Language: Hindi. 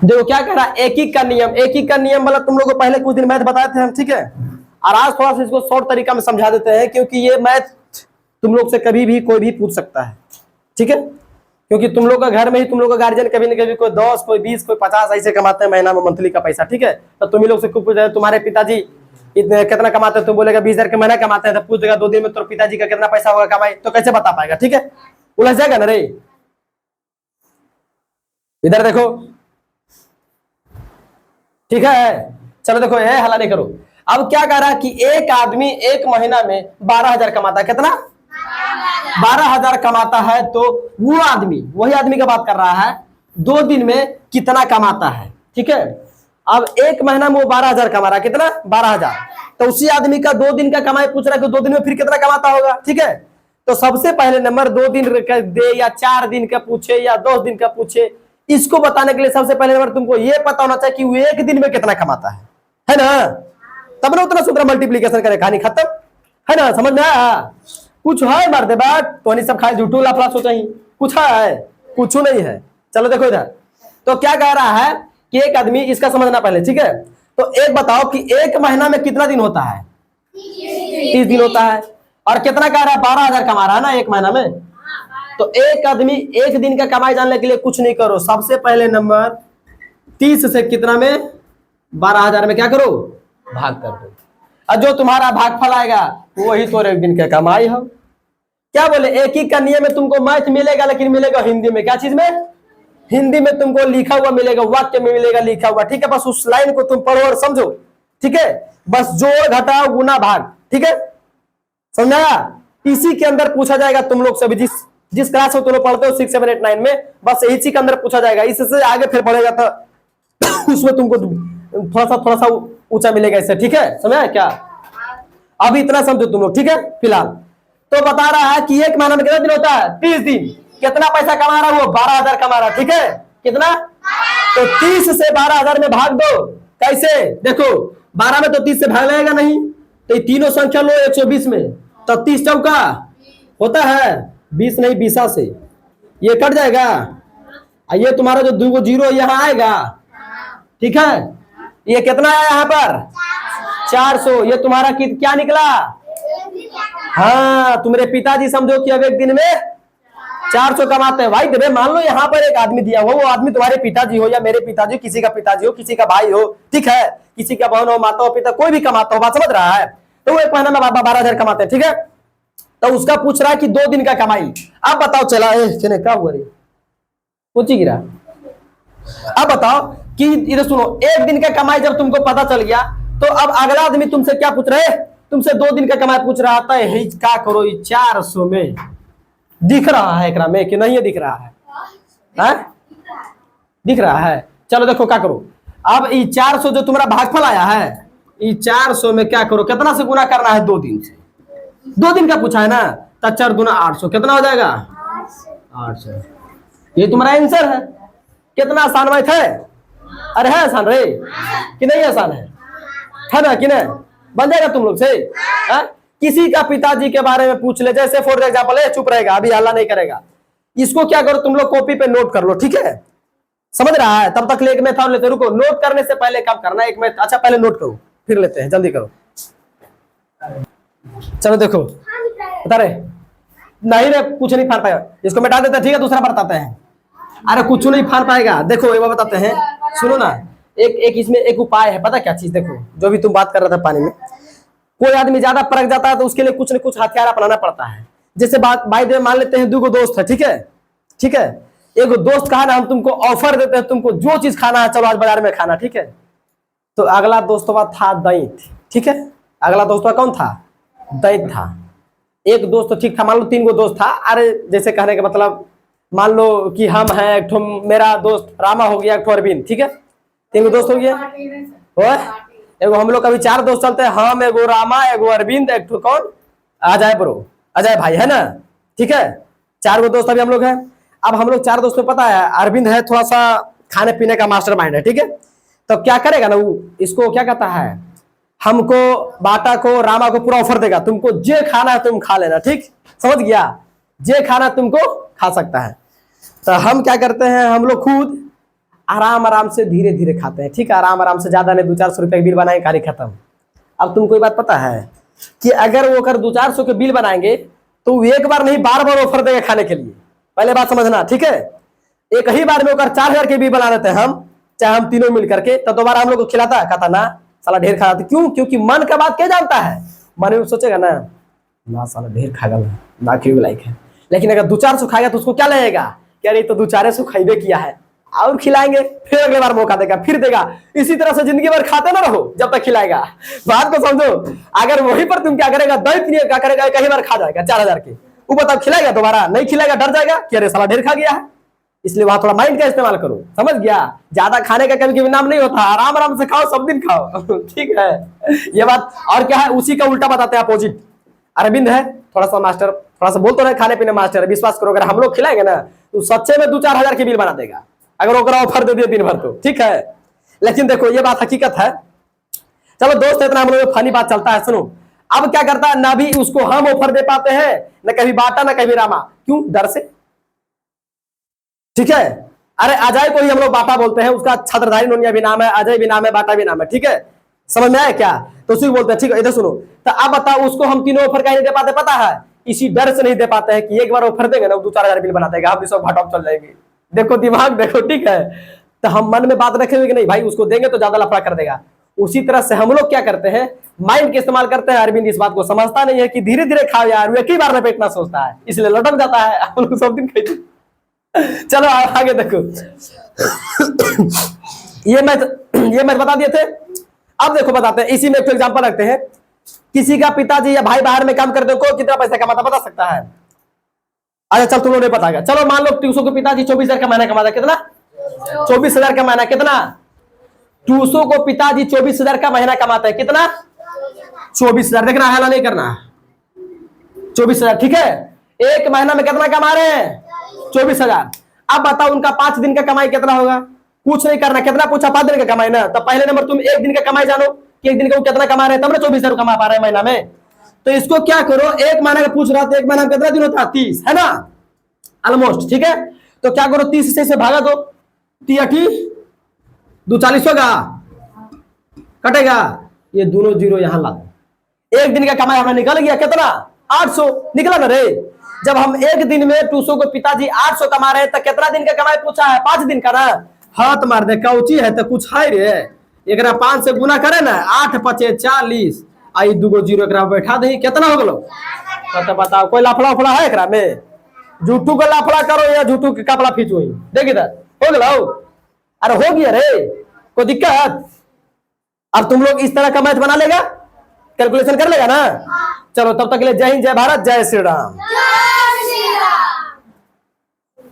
देखो क्या कह रहा है, एक ही का नियम। एक ही का नियम मतलब तुम लोग को पहले कुछ दिन मैथ बताए थे हम, ठीक है। और आज थोड़ा सा इसको शॉर्ट तरीका में समझा देते हैं, क्योंकि ये मैथ तुम लोग से कभी भी कोई भी पूछ सकता है, ठीक है। क्योंकि तुम लोग का घर में ही तुम लोग का गार्जियन कभी न कभी कोई 10 कोई 20 कोई 50 ऐसे कमाते हैं महीना में मंथली का पैसा, ठीक है। तो तुम ही लोग से खूब पूछ रहे तुम्हारे पिताजी इतने कितना कमाते हैं, तुम बोलेगा 20,000 के महीना कमाते हैं, तो पूछ देगा 2 दिन में तो पिताजी का कितना पैसा होगा कमाई, तो कैसे बता पाएगा, ठीक है। उलझ जाएगा ना रे। इधर देखो, ठीक है। चलो देखो, ये हला नहीं करो। अब क्या कह रहा है कि एक आदमी एक महीना में 12,000 कमाता है, कितना 12,000 कमाता है। तो वो आदमी, वही आदमी का बात कर रहा है, 2 दिन में कितना कमाता है, ठीक है। अब एक महीना में वो 12,000 कमा रहा है, कितना 12,000। तो उसी आदमी का 2 दिन का कमाई पूछ रहा है कि 2 दिन में फिर कितना कमाता होगा, ठीक है। तो सबसे पहले नंबर 2 दिन का दे या 4 दिन का पूछे या 10 दिन का पूछे, इसको बताने के लिए सबसे पहले नंबर तुमको ये पता होना चाहिए कि वो एक दिन में कितना कमाता है ना। तब ना उतना सूत्र मल्टीप्लीकेशन करे, कहानी खत्म, है ना। समझ में आया? कुछ है मार दे बात तो नहीं, सब खाए झूठू लाफला सोचा ही कुछ है, कुछ नहीं है। चलो देखो इधर, तो क्या कह रहा है कि एक आदमी, इसका समझना पहले, ठीक है। तो एक बताओ कि एक महीना में कितना दिन होता है, 30 दिन होता है। और कितना कह रहा है, 12,000 कमा रहा है ना एक महीना में। तो एक आदमी एक दिन का कमाई जानने के लिए कुछ नहीं करो, सबसे पहले नंबर 30 से कितना में 12,000 में क्या करो, भाग कर दो। और जो तुम्हारा भागफल आएगा वही तो एक दिन का कमाई हो। क्या बोले, एक ही का नियम में तुमको मैथ मिलेगा, लेकिन मिलेगा हिंदी में। क्या चीज में? हिंदी में तुमको लिखा हुआ मिलेगा, वाक्य में मिलेगा लिखा हुआ, ठीक है। बस उस लाइन को तुम पढ़ो और समझो, ठीक है। बस जोड़ घटाओ गुना भाग, ठीक है, समझाया। इसी के अंदर पूछा जाएगा तुम लोग से भी, जिस क्लास में तुम लोग पढ़ते हो 6, 7, 8, 9 में, बस इसी के अंदर पूछा जाएगा। इससे आगे फिर बढ़ेगा तो उसमें तुमको थोड़ा सा ऊंचा मिलेगा इससे, ठीक है, समझा क्या। अभी इतना समझो तुम लोग, ठीक है। फिलहाल तो बता रहा है कि एक महीना में कितना दिन होता है, 30 दिन। कितना पैसा कमा रहा है वो, 12,000 कमा रहा है, ठीक है। कितना? तो 30 से 12,000 में भाग दो। कैसे? देखो 12 में तो 30 से भाग लगेगा नहीं, तो ये तीनों संख्या लो 120 में, तो 30 चौका होता है 20 नहीं 20 से ये कट जाएगा। ये तुम्हारा जो 2 जीरो यहाँ आएगा, ठीक है। ये कितना आया यहाँ पर 400। ये तुम्हारा क्या निकला? हाँ, तुम्हारे पिताजी समझो कि अब एक दिन में 400 कमाते हैं भाई। देवे मान लो यहाँ पर एक आदमी दिया हो, वो आदमी तुम्हारे पिताजी हो या मेरे पिताजी हो, किसी का पिताजी हो, किसी का भाई हो, ठीक है, किसी का बहन हो, माता हो, पिता, कोई भी कमाता हो, बात समझ रहा है। तो वो एक महीना में 12,000 कमाते हैं, ठीक है। तो उसका पूछ रहा है कि 2 दिन का कमाई। अब बताओ, चला चले क्या हुआ रे, कुछ ही गिरा। अब बताओ कि इधर सुनो, एक दिन का कमाई जब तुमको पता चल गया, तो अब अगला आदमी तुमसे क्या पूछ रहा है, तुमसे 2 दिन का कमाई पूछ रहा था। क्या करो, 400 में दिख रहा है एकरा में कि नहीं? दिख रहा है, दिख रहा है। चलो देखो क्या करो, अब ये 400 जो तुम्हारा भागफल आया है, ये 400 में क्या करो, कितना से गुना करना है, 2 दिन से। 2 दिन का पूछा है ना, तो 4 दूना 800, कितना हो जाएगा 800। ये तुम्हारा आंसर है। कितना आसान मैथ है? अरे है आसान रे कि नहीं आसान है ना कि नहीं? बन जाएगा तुम लोग से। किसी का पिताजी के बारे में पूछ ले, जैसे फॉर एग्जाम्पल है, चुप रहेगा, अभी हल्ला नहीं करेगा। इसको क्या करो तुम लोग, कॉपी पे नोट कर लो, ठीक है। समझ रहा है? तब तक ले एक मैथ और लेते, रुको, नोट करने से पहले काम करना एक मैथ। अच्छा पहले नोट करो फिर लेते हैं, जल्दी करो। चलो देखो, बता रहे नहीं रे, कुछ नहीं फाड़ पाएगा, इसको मिटा देते हैं, ठीक है, दूसरा बताते हैं। अरे कुछ नहीं फाड़ पाएगा, देखो ये बताते हैं, सुनो ना। एक इसमें एक उपाय है, पता क्या चीज? देखो, जो भी तुम बात कर रहा था पानी में, कोई आदमी ज्यादा परख जाता है तो उसके लिए कुछ न कुछ हथियार अपनाना पड़ता है। जैसे बात बाई द वे मान लेते हैं 2 दोस्त है, ठीक है, ठीक है। एक दोस्त कहा ना, हम तुमको ऑफर देते हैं, तुमको जो चीज खाना है चलो आज बाजार में खाना, ठीक है। तो अगला दोस्तवा था दैत, ठीक है। अगला दोस्तवा कौन था? दैत था। एक दोस्त ठीक था, मान लो 3 दोस्त था। अरे जैसे कहने का मतलब, मान लो कि हम हैं, एक ठो मेरा दोस्त रामा हो गया, एक ठो अरविंद, ठीक है, 3 दोस्त हो गया। एगो हम लोग कभी 4 दोस्त चलते हैं, हम, एगो रामा, एगो अरविंद, एक ठो कौन, अजय ब्रो, अजय भाई, है ना, ठीक है। 4 दोस्त अभी हम लोग हैं। अब हम लोग 4 दोस्त में पता है अरविंद है थोड़ा सा खाने पीने का मास्टर माइंड है, ठीक है। तो क्या करेगा ना वो, इसको क्या कहता है, हमको, बाटा को, रामा को पूरा ऑफर देगा, तुमको जे खाना है तुम खा लेना, ठीक, समझ गया, जे खाना तुमको खा सकता है। तो हम क्या करते हैं, हम लोग खुद आराम आराम से धीरे धीरे खाते हैं, ठीक है, आराम आराम से, ज्यादा नहीं, 200-400 रुपए का बिल बनाए, कहानी खत्म। अब तुमको ये बात पता है कि अगर वो अगर 200-400 के बिल बनाएंगे तो वो एक बार नहीं, बार बार ऑफर देगा खाने के लिए, पहले बात समझना, ठीक है। एक ही बार में अगर 4000 के बिल बना देते हैं हम, चाहे हम तीनों मिल करके, तो दोबारा हम लोग को खिलाता है, कहता ना साला ढेर खा जाते। क्यों? क्योंकि मन का बात क्या जानता है, मन में सोचेगा ना साला ढेर खाएगा ना, क्यों लाइक है। लेकिन अगर 200-400 खाएगा तो उसको क्या लगेगा कि अरे तो 200-400 खाइबे किया है, और खिलाएंगे, फिर अगले बार मौका देगा, फिर देगा। इसी तरह से जिंदगी भर खाते ना रहो जब तक खिलाएगा। बात को समझो, अगर वहीं पर तुम क्या करेगा, दही पीने क्या करेगा, कई बार खा जाएगा 4000 के, वो बताओ खिलाएगा दोबारा? नहीं खिलाएगा, डर जाएगा कि अरे साला ढेर खा गया है। इसलिए वहां थोड़ा माइंड का इस्तेमाल करो, समझ गया। ज्यादा खाने का कभी कभी नाम नहीं होता, आराम आराम से खाओ, सब दिन खाओ। ठीक है, ये बात। और क्या है, उसी का उल्टा बताते हैं, अपोजिट। अरविंद है थोड़ा सा मास्टर, थोड़ा सा बोल तो रहे खाने पीने मास्टर है, विश्वास करो, अगर हम लोग खिलाएंगे ना तो सच्चे में 2-4 हजार के बिल बना देगा, अगर ओकरा ऑफर दे दिए दिन भर तो, ठीक है। लेकिन देखो ये बात हकीकत है। चलो दोस्त, इतना हम लोग फनी बात चलता है, सुनो। अब क्या करता है, ना भी उसको हम ऑफर दे पाते हैं, न कभी बाटा न कभी रामा। क्यों? डर से, ठीक है। अरे अजय को ही हम लोग बाटा बोलते हैं, उसका छत्रधारी नोनिया भी नाम है, अजय भी नाम है, बाटा भी नाम है, ठीक है। समझ में आया क्या? तो उसी को बोलते हैं, ठीक है। इधर सुनो, तो अब बताओ उसको हम तीनों ऑफर नहीं दे पाते, पता है? इसी डर से नहीं दे पाते हैं कि एक बार ऑफर देंगे ना 2-4 हजार बिल बना देगा, हम सब घाटा चल जाएगी। देखो दिमाग देखो, ठीक है। तो हम मन में बात रखेंगे कि नहीं भाई उसको देंगे तो ज्यादा लफड़ा कर देगा। उसी तरह से हम लोग क्या करते हैं, माइंड के इस्तेमाल करते हैं। अरविंद इस बात को समझता नहीं है कि धीरे धीरे खाओ यार, वो एक ही बार में पेट ना सोचता है, इसलिए लटक जाता है। हम लोग सब दिन खाते। चलो आगे देखो। ये मैं बता दिए थे। अब देखो बताते हैं, इसी में एक एग्जांपल रखते हैं। किसी का पिताजी या भाई बाहर में काम करते हो, को कितना पैसा कमाता बता सकता है? अच्छा चल, तुम लोग नहीं पता है। चलो मान लो ट्यूसो के पिताजी 24,000 का महीना कमाता, कितना? 24,000 का महीना। कितना? ट्यूसो को पिताजी 24,000 का महीना कमाता है, कितना? 24,000। देखना है नहीं करना, 24,000, ठीक है। एक महीना में कितना कमा रहे हैं? 24,000। अब बताओ उनका 5 दिन का कमाई कितना होगा? कुछ नहीं करना, कितना पूछा? 5 दिन का कमाई ना। तो पहले नंबर तुम 1 दिन का कमाई जानो कि 1 दिन का वो कितना कमा रहे हैं, तब ना 24,000 कमा पा रहे हैं महीना में। तो इसको क्या करो, एक महीना का पूछ रहा था, एक महीना में कितना दिन होता है? 30, है ना, ऑलमोस्ट, ठीक है। तो क्या करो, 30 से भागा दो, 30 2 40 होगा, कटेगा, ये दोनों जीरो यहां ला दो। एक दिन का कमाई हमें निकल गया, कितना? 800 निकला ना रे। जब हम एक दिन में टूसो को पिताजी 800 कमा रहे हैं, तो कितना दिन का कमाई पूछा है? 5 दिन का ना। हाथ मार दे, कौची है तो कुछ है रे। एक 5 से गुना करे ना, 8 5 40, आई 2 जीरो एक बैठा दे, कितना हो गलो? तो बताओ कोई लाफड़ा उफड़ा है एकरा में? झूठू का लाफड़ा करो या झूठू के कपड़ा खींचो, देख इधर हो गलो। अरे हो गया रे, कोई दिक्कत? अब तुम लोग इस तरह का मैथ बना लेगा, कैलकुलेशन कर लेगा ना। चलो तब तक के लिए जय हिंद, जय भारत, जय श्री राम।